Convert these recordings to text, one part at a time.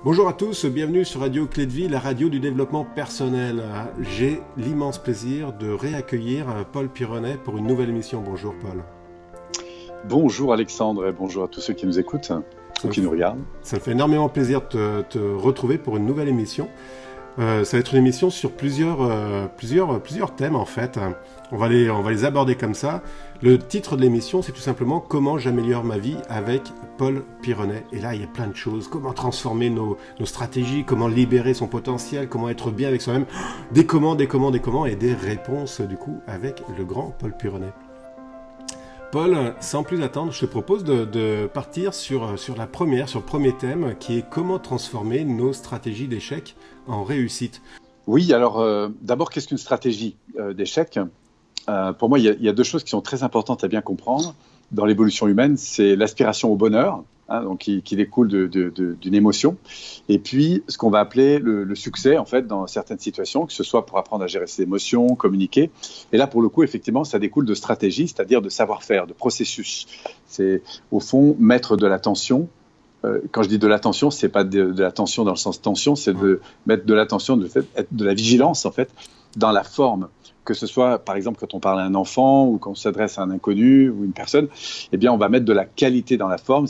Bonjour à tous, bienvenue sur Radio Clé de Vie, la radio du développement personnel. J'ai l'immense plaisir de réaccueillir Paul Pironnet pour une nouvelle émission. Bonjour Paul. Bonjour Alexandre et bonjour à tous ceux qui nous écoutent ou qui nous regardent. Ça me fait énormément plaisir de te retrouver pour une nouvelle émission. Ça va être une émission sur plusieurs thèmes en fait. On va les aborder comme ça. Le titre de l'émission, c'est tout simplement « Comment j'améliore ma vie avec Paul Pironnet ». Et là, il y a plein de choses. Comment transformer nos stratégies, comment libérer son potentiel, comment être bien avec soi-même. Des comment, et des réponses du coup avec le grand Paul Pironnet. Paul, sans plus attendre, je te propose de partir sur le premier thème, qui est comment transformer nos stratégies d'échec en réussite. Oui, alors d'abord, qu'est-ce qu'une stratégie d'échec ? Pour moi, il y a deux choses qui sont très importantes à bien comprendre dans l'évolution humaine. C'est l'aspiration au bonheur, donc qui découle d'une émotion, et puis ce qu'on va appeler le succès, en fait, dans certaines situations, que ce soit pour apprendre à gérer ses émotions, communiquer. Et là, pour le coup, effectivement, ça découle de stratégie, c'est-à-dire de savoir-faire, de processus. C'est, au fond, mettre de l'attention. Quand je dis de l'attention, c'est pas de l'attention dans le sens tension, c'est de mettre de l'attention, de la vigilance, en fait, dans la forme. Que ce soit, par exemple, quand on parle à un enfant ou quand on s'adresse à un inconnu ou une personne, eh bien, on va mettre de la qualité dans la forme.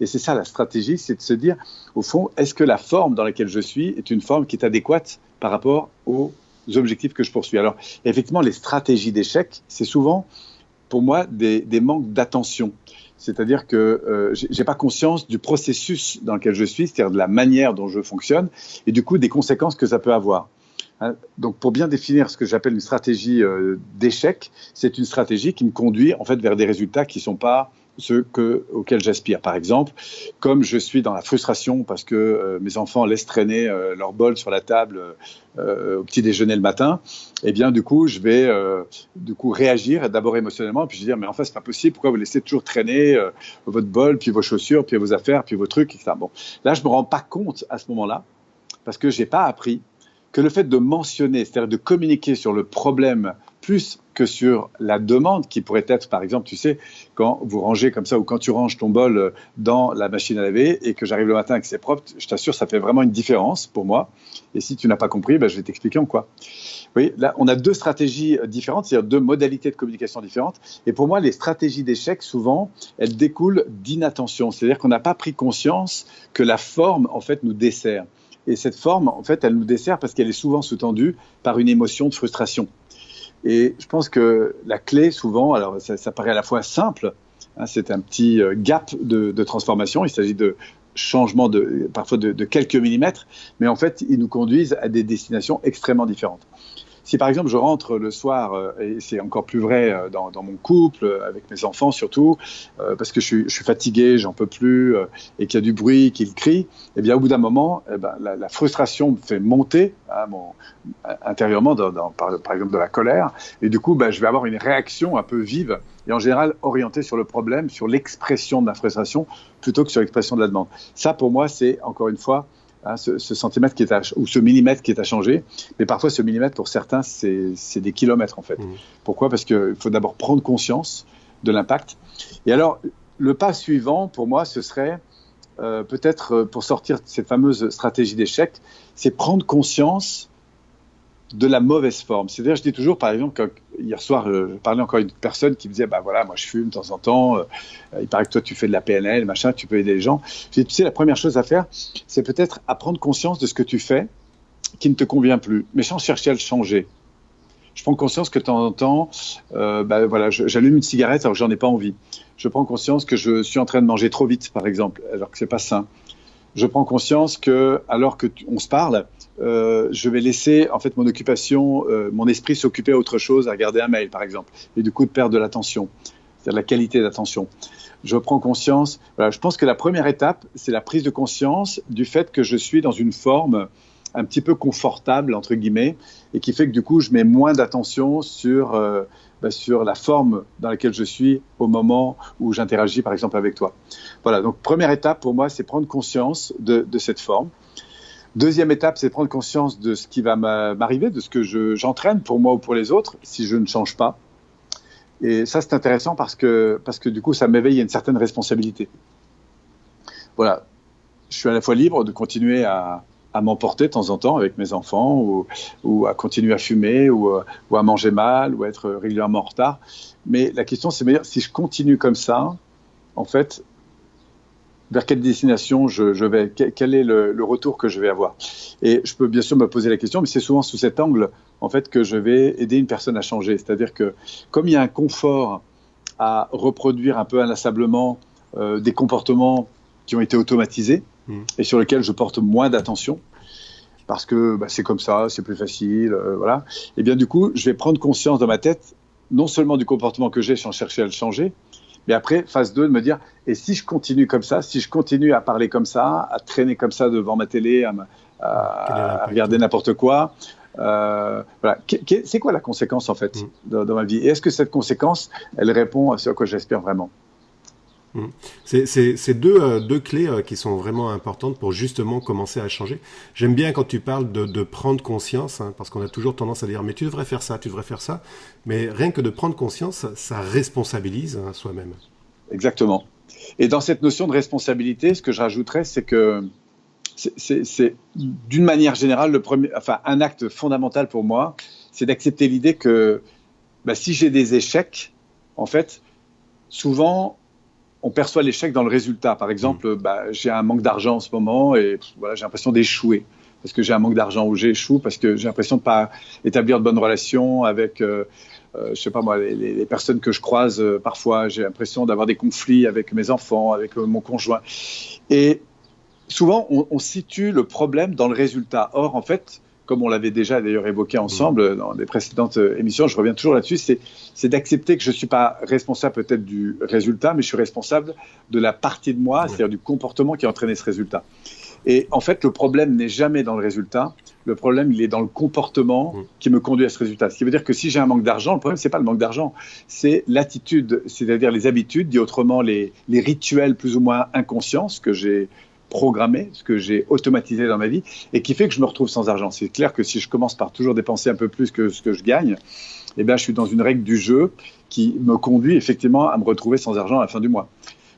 Et c'est ça, la stratégie, c'est de se dire, au fond, est-ce que la forme dans laquelle je suis est une forme qui est adéquate par rapport aux objectifs que je poursuis ? Alors, effectivement, les stratégies d'échec, c'est souvent, pour moi, des manques d'attention. C'est-à-dire que je n'ai pas conscience du processus dans lequel je suis, c'est-à-dire de la manière dont je fonctionne, et du coup, des conséquences que ça peut avoir. Donc, pour bien définir ce que j'appelle une stratégie d'échec, c'est une stratégie qui me conduit en fait vers des résultats qui ne sont pas ceux auxquels j'aspire. Par exemple, comme je suis dans la frustration parce que mes enfants laissent traîner leur bol sur la table au petit déjeuner le matin, eh bien du coup, je vais réagir d'abord émotionnellement, puis je vais dire mais en fait c'est pas possible, pourquoi vous laissez toujours traîner votre bol, puis vos chaussures, puis vos affaires, puis vos trucs, etc. Bon, là je me rends pas compte à ce moment-là parce que j'ai pas appris que le fait de mentionner, c'est-à-dire de communiquer sur le problème plus que sur la demande qui pourrait être, par exemple, tu sais, quand vous rangez comme ça ou quand tu ranges ton bol dans la machine à laver et que j'arrive le matin et que c'est propre, je t'assure, ça fait vraiment une différence pour moi. Et si tu n'as pas compris, je vais t'expliquer en quoi. Oui, là, on a deux stratégies différentes, c'est-à-dire deux modalités de communication différentes. Et pour moi, les stratégies d'échec, souvent, elles découlent d'inattention. C'est-à-dire qu'on n'a pas pris conscience que la forme, en fait, nous dessert. Et cette forme, en fait, elle nous dessert parce qu'elle est souvent sous-tendue par une émotion de frustration. Et je pense que la clé, souvent, alors ça paraît à la fois simple, c'est un petit gap de transformation, il s'agit de changements parfois de quelques millimètres, mais en fait, ils nous conduisent à des destinations extrêmement différentes. Si par exemple je rentre le soir, et c'est encore plus vrai dans mon couple, avec mes enfants surtout, parce que je suis fatigué, j'en peux plus, et qu'il y a du bruit, qu'ils crient, eh bien au bout d'un moment, la frustration me fait monter intérieurement, par exemple de la colère, et du coup je vais avoir une réaction un peu vive, et en général orientée sur le problème, sur l'expression de ma frustration, plutôt que sur l'expression de la demande. Ça pour moi c'est encore une fois, ce centimètre ou ce millimètre qui est à changer, mais parfois ce millimètre pour certains c'est des kilomètres en fait. Pourquoi ? Parce qu'il faut d'abord prendre conscience de l'impact. Et alors le pas suivant pour moi ce serait peut-être pour sortir de cette fameuse stratégie d'échec, c'est prendre conscience de la mauvaise forme. C'est-à-dire, je dis toujours, par exemple, hier soir, je parlais encore à une personne qui me disait, voilà, moi je fume de temps en temps, il paraît que toi tu fais de la PNL, machin, tu peux aider les gens. Je dis, tu sais, la première chose à faire, c'est peut-être à prendre conscience de ce que tu fais qui ne te convient plus, mais sans chercher à le changer. Je prends conscience que de temps en temps, j'allume une cigarette alors que j'en ai pas envie. Je prends conscience que je suis en train de manger trop vite, par exemple, alors que c'est pas sain. Je prends conscience que, alors que on se parle, je vais laisser en fait mon occupation, mon esprit s'occuper à autre chose, à regarder un mail par exemple, et du coup de perdre de l'attention, c'est-à-dire la qualité d'attention. Je prends conscience, je pense que la première étape, c'est la prise de conscience du fait que je suis dans une forme un petit peu confortable, entre guillemets, et qui fait que du coup je mets moins d'attention sur la forme dans laquelle je suis au moment où j'interagis par exemple avec toi. Voilà, donc première étape pour moi, c'est prendre conscience de cette forme. Deuxième étape, c'est prendre conscience de ce qui va m'arriver, de ce que j'entraîne pour moi ou pour les autres, si je ne change pas. Et ça, c'est intéressant parce que du coup, ça m'éveille à une certaine responsabilité. Voilà. je suis à la fois libre de continuer à m'emporter de temps en temps avec mes enfants ou à continuer à fumer ou à manger mal ou à être régulièrement en retard. Mais la question, c'est de me dire, si je continue comme ça, en fait, vers quelle destination je vais, quel est le retour que je vais avoir. Et je peux bien sûr me poser la question, mais c'est souvent sous cet angle, en fait, que je vais aider une personne à changer. C'est-à-dire que comme il y a un confort à reproduire un peu inlassablement des comportements qui ont été automatisés et sur lesquels je porte moins d'attention, parce que c'est comme ça, c'est plus facile, voilà. Et bien du coup, je vais prendre conscience dans ma tête, non seulement du comportement que j'ai sans chercher à le changer, mais après, phase 2, de me dire, et si je continue comme ça, si je continue à parler comme ça, à traîner comme ça devant ma télé, à regarder n'importe quoi, voilà. C'est quoi la conséquence en fait dans ma vie? Et est-ce que cette conséquence, elle répond à ce à quoi j'aspire vraiment? C'est deux clés qui sont vraiment importantes pour justement commencer à changer. J'aime bien quand tu parles de prendre conscience, hein, parce qu'on a toujours tendance à dire mais tu devrais faire ça, tu devrais faire ça. Mais rien que de prendre conscience, ça responsabilise soi-même. Exactement. Et dans cette notion de responsabilité, ce que je rajouterais, c'est que c'est d'une manière générale un acte fondamental pour moi, c'est d'accepter l'idée que si j'ai des échecs, en fait, souvent on perçoit l'échec dans le résultat. Par exemple, j'ai un manque d'argent en ce moment et voilà, j'ai l'impression d'échouer parce que j'ai un manque d'argent ou j'échoue parce que j'ai l'impression de ne pas établir de bonnes relations avec, je sais pas moi, les personnes que je croise parfois. J'ai l'impression d'avoir des conflits avec mes enfants, avec mon conjoint. Et souvent, on situe le problème dans le résultat. Or, en fait, comme on l'avait déjà d'ailleurs évoqué ensemble dans des précédentes émissions, je reviens toujours là-dessus, c'est d'accepter que je ne suis pas responsable peut-être du résultat, mais je suis responsable de la partie de moi, c'est-à-dire du comportement qui a entraîné ce résultat. Et en fait, le problème n'est jamais dans le résultat, le problème, il est dans le comportement qui me conduit à ce résultat. Ce qui veut dire que si j'ai un manque d'argent, le problème, ce n'est pas le manque d'argent, c'est l'attitude, c'est-à-dire les habitudes, dit autrement les rituels plus ou moins inconscients, ce que j'ai programmé, ce que j'ai automatisé dans ma vie et qui fait que je me retrouve sans argent. C'est clair que si je commence par toujours dépenser un peu plus que ce que je gagne, eh bien, je suis dans une règle du jeu qui me conduit effectivement à me retrouver sans argent à la fin du mois.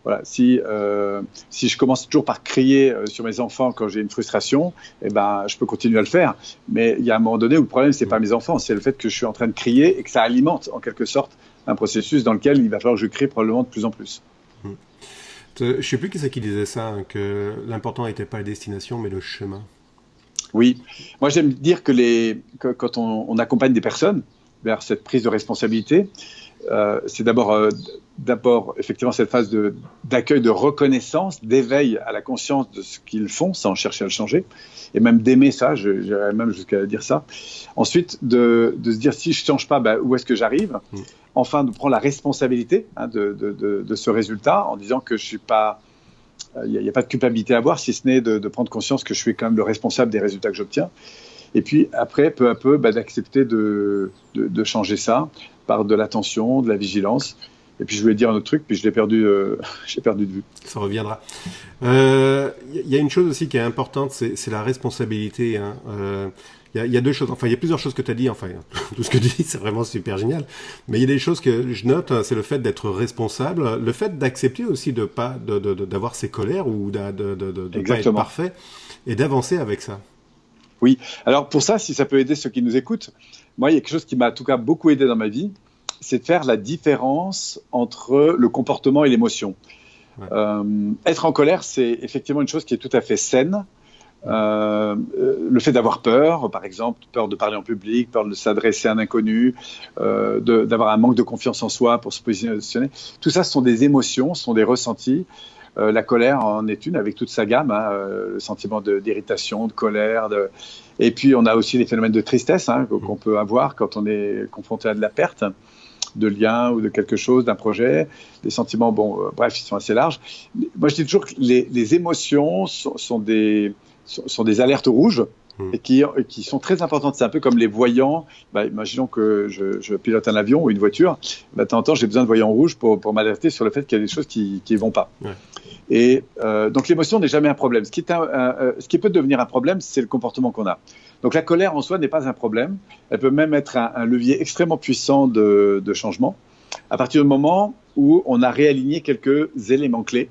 Voilà. Si je commence toujours par crier sur mes enfants quand j'ai une frustration, eh ben, je peux continuer à le faire. Mais il y a un moment donné où le problème, c'est pas mes enfants, c'est le fait que je suis en train de crier et que ça alimente en quelque sorte un processus dans lequel il va falloir que je crie probablement de plus en plus. Je ne sais plus qui c'est qui disait ça, hein, que l'important n'était pas la destination, mais le chemin. Oui, moi j'aime dire que quand on accompagne des personnes vers cette prise de responsabilité, c'est d'abord effectivement cette phase d'accueil, de reconnaissance, d'éveil à la conscience de ce qu'ils font sans chercher à le changer, et même d'aimer ça, j'irais même jusqu'à dire ça. Ensuite, de se dire si je ne change pas, où est-ce que j'arrive? Enfin, de prendre la responsabilité de ce résultat en disant que je suis pas, il n'y a pas de culpabilité à avoir, si ce n'est de prendre conscience que je suis quand même le responsable des résultats que j'obtiens. Et puis après, peu à peu, d'accepter de changer ça par de l'attention, de la vigilance. Et puis je voulais dire un autre truc, puis je l'ai perdu, de vue. Ça reviendra. Il y a une chose aussi qui est importante, c'est la responsabilité. Hein. Il y a deux choses, enfin il y a plusieurs choses que tu as dit, enfin tout ce que tu dis c'est vraiment super génial, mais il y a des choses que je note, c'est le fait d'être responsable, le fait d'accepter aussi d'avoir ses colères ou de pas être parfait et d'avancer avec ça. Oui, alors pour ça, si ça peut aider ceux qui nous écoutent, moi il y a quelque chose qui m'a en tout cas beaucoup aidé dans ma vie, c'est de faire la différence entre le comportement et l'émotion. Ouais. Être en colère, c'est effectivement une chose qui est tout à fait saine. Le fait d'avoir peur, par exemple, peur de parler en public, peur de s'adresser à un inconnu, d'avoir un manque de confiance en soi pour se positionner, tout ça, ce sont des émotions, ce sont des ressentis. La colère en est une avec toute sa gamme, hein, le sentiment d'irritation, de colère. Et puis, on a aussi les phénomènes de tristesse qu'on peut avoir quand on est confronté à de la perte de lien ou de quelque chose, d'un projet. Des sentiments, bref, ils sont assez larges. Moi, je dis toujours que les émotions sont des alertes rouges et qui sont très importantes. C'est un peu comme les voyants. Imaginons que je pilote un avion ou une voiture. De temps en temps, j'ai besoin de voyants rouges pour m'alerter sur le fait qu'il y a des choses qui ne vont pas. Ouais. Et donc, l'émotion n'est jamais un problème. Ce qui peut devenir un problème, c'est le comportement qu'on a. Donc, la colère en soi n'est pas un problème. Elle peut même être un levier extrêmement puissant de changement à partir du moment où on a réaligné quelques éléments clés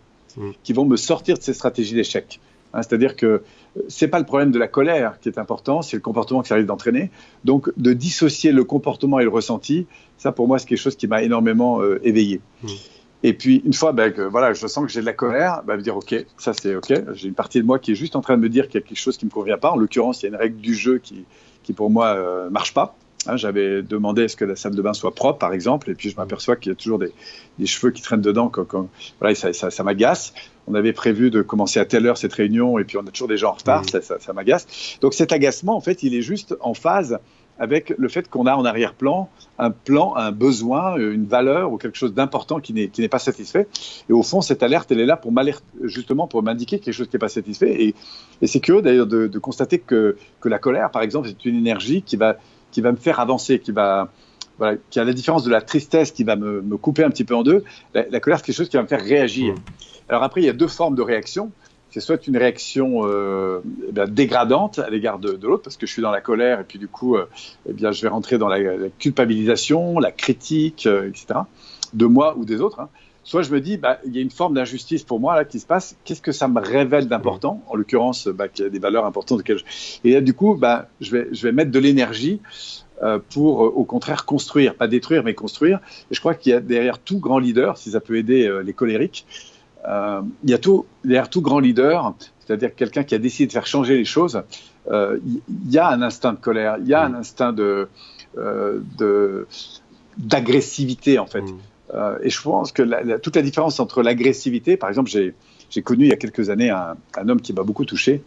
qui vont me sortir de ces stratégies d'échec. C'est-à-dire que c'est pas le problème de la colère qui est important, c'est le comportement qui ça risque d'entraîner. Donc, de dissocier le comportement et le ressenti, ça, pour moi, c'est quelque chose qui m'a énormément éveillé. Et puis, une fois que voilà, je sens que j'ai de la colère, me dire, OK, ça c'est OK. J'ai une partie de moi qui est juste en train de me dire qu'il y a quelque chose qui ne me convient pas. En l'occurrence, il y a une règle du jeu qui pour moi, marche pas. J'avais demandé à ce que la salle de bain soit propre, par exemple, et puis je m'aperçois qu'il y a toujours des cheveux qui traînent dedans. Voilà, ça m'agace. On avait prévu de commencer à telle heure cette réunion, et puis on a toujours des gens en retard, ça m'agace. Donc cet agacement, en fait, il est juste en phase avec le fait qu'on a en arrière-plan un besoin, une valeur ou quelque chose d'important qui n'est pas satisfait. Et au fond, cette alerte, elle est là pour justement pour m'indiquer quelque chose qui n'est pas satisfait. Et c'est curieux d'ailleurs de constater que la colère, par exemple, c'est une énergie qui va me faire avancer, qui a la différence de la tristesse qui va me couper un petit peu en deux. La colère, c'est quelque chose qui va me faire réagir. Alors après, il y a deux formes de réaction. C'est soit une réaction dégradante à l'égard de l'autre, parce que je suis dans la colère, et puis du coup, je vais rentrer dans la culpabilisation, la critique, etc., de moi ou des autres. Soit je me dis, il y a une forme d'injustice pour moi là, qui se passe. Qu'est-ce que ça me révèle d'important ? En l'occurrence, qu'il y a des valeurs importantes. Et là, du coup, je vais mettre de l'énergie pour, au contraire, construire. Pas détruire, mais construire. Et je crois qu'il y a derrière tout grand leader, si ça peut aider les colériques, il y a derrière tout grand leader, c'est-à-dire quelqu'un qui a décidé de faire changer les choses, il y a un instinct de colère, il y a un instinct d'agressivité, en fait. Et je pense que toute la différence entre l'agressivité, par exemple, j'ai connu il y a quelques années un homme qui m'a beaucoup touché,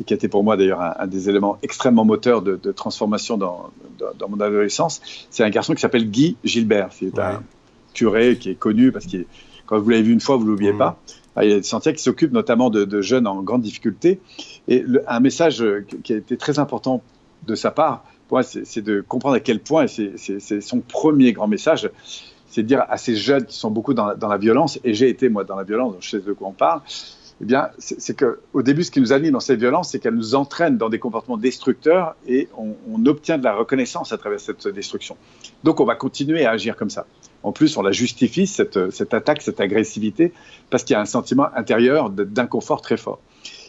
et qui a été pour moi d'ailleurs un des éléments extrêmement moteurs de transformation dans mon adolescence. C'est un garçon qui s'appelle Guy Gilbert. C'est un curé qui est connu parce que quand vous l'avez vu une fois, vous ne l'oubliez pas. Il y a des Santiago qui s'occupent notamment de jeunes en grande difficulté. Et un message qui a été très important de sa part, pour moi, c'est de comprendre à quel point, et c'est son premier grand message, c'est de dire à ces jeunes qui sont beaucoup dans la violence, et j'ai été moi dans la violence, donc je sais de quoi on parle, eh bien, c'est qu'au début, ce qui nous anime dans cette violence, c'est qu'elle nous entraîne dans des comportements destructeurs et on obtient de la reconnaissance à travers cette destruction. Donc, on va continuer à agir comme ça. En plus, on la justifie, cette attaque, cette agressivité, parce qu'il y a un sentiment intérieur d'inconfort très fort.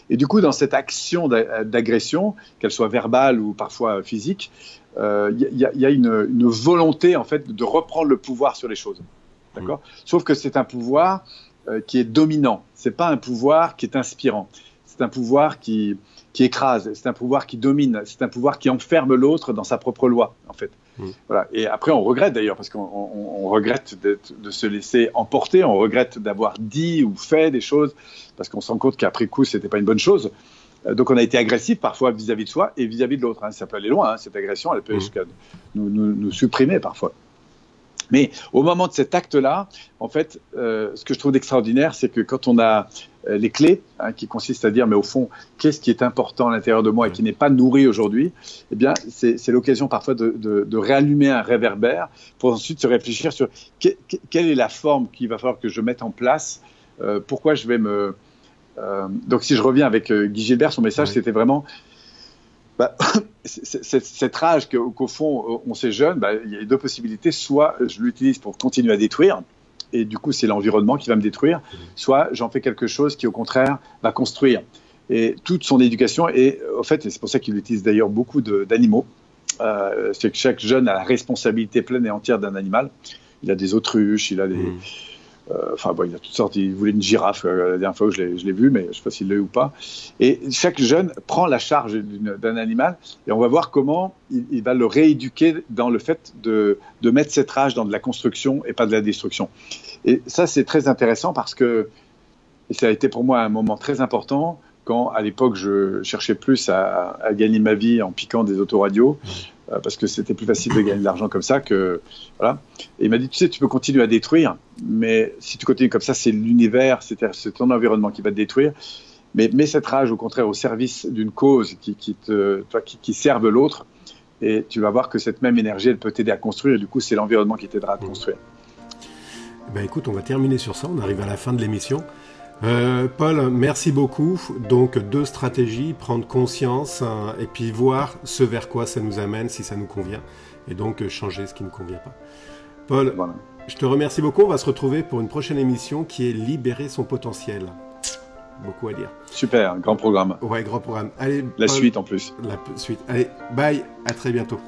Et du coup, dans cette action d'agression, qu'elle soit verbale ou parfois physique, il y a une volonté, en fait, de reprendre le pouvoir sur les choses. D'accord ? Sauf que c'est un pouvoir qui est dominant. C'est pas un pouvoir qui est inspirant. C'est un pouvoir qui écrase. C'est un pouvoir qui domine. C'est un pouvoir qui enferme l'autre dans sa propre loi, en fait. Voilà. Et après, on regrette d'ailleurs, parce qu'on regrette de se laisser emporter. On regrette d'avoir dit ou fait des choses, parce qu'on se rend compte qu'après coup, c'était pas une bonne chose. Donc, on a été agressif parfois vis-à-vis de soi et vis-à-vis de l'autre. Ça peut aller loin, cette agression. Elle peut jusqu'à nous supprimer parfois. Mais au moment de cet acte-là, en fait, ce que je trouve d'extraordinaire, c'est que quand on a les clés, qui consistent à dire, mais au fond, qu'est-ce qui est important à l'intérieur de moi et qui n'est pas nourri aujourd'hui, eh bien, c'est l'occasion parfois de réallumer un réverbère pour ensuite se réfléchir sur quelle est la forme qu'il va falloir que je mette en place, pourquoi je vais me... Donc, si je reviens avec Guy Gilbert, son message, c'était vraiment... cette rage qu'au fond on ces jeunes, il y a deux possibilités. Soit je l'utilise pour continuer à détruire, et du coup c'est l'environnement qui va me détruire, soit j'en fais quelque chose qui au contraire va construire. Et toute son éducation, et en fait, et c'est pour ça qu'il utilise d'ailleurs beaucoup d'animaux, c'est que chaque jeune a la responsabilité pleine et entière d'un animal. Il a des autruches, il a des... il y a toutes sortes. Il voulait une girafe la dernière fois que je l'ai vu, mais je ne sais pas s'il l'a eu ou pas. Et chaque jeune prend la charge d'un animal, et on va voir comment il va le rééduquer dans le fait de mettre cette rage dans de la construction et pas de la destruction. Et ça, c'est très intéressant parce que ça a été pour moi un moment très important quand, à l'époque, je cherchais plus à gagner ma vie en piquant des autoradios. Parce que c'était plus facile de gagner de l'argent comme ça que... Voilà. Et il m'a dit, tu sais, tu peux continuer à détruire, mais si tu continues comme ça, c'est l'univers, c'est ton environnement qui va te détruire. Mais mets cette rage, au contraire, au service d'une cause qui serve l'autre, et tu vas voir que cette même énergie, elle peut t'aider à construire, et du coup, c'est l'environnement qui t'aidera à te construire. Écoute, on va terminer sur ça, on arrive à la fin de l'émission. Paul, merci beaucoup. Donc 2 stratégies, prendre conscience et puis voir ce vers quoi ça nous amène, si ça nous convient, et donc changer ce qui ne convient pas. Paul, voilà. Je te remercie beaucoup. On va se retrouver pour une prochaine émission qui est Libérer son potentiel. beaucoup à lire. Super, grand programme. Ouais, grand programme. Allez, La Paul, suite en plus. la suite. Allez, bye, à très bientôt.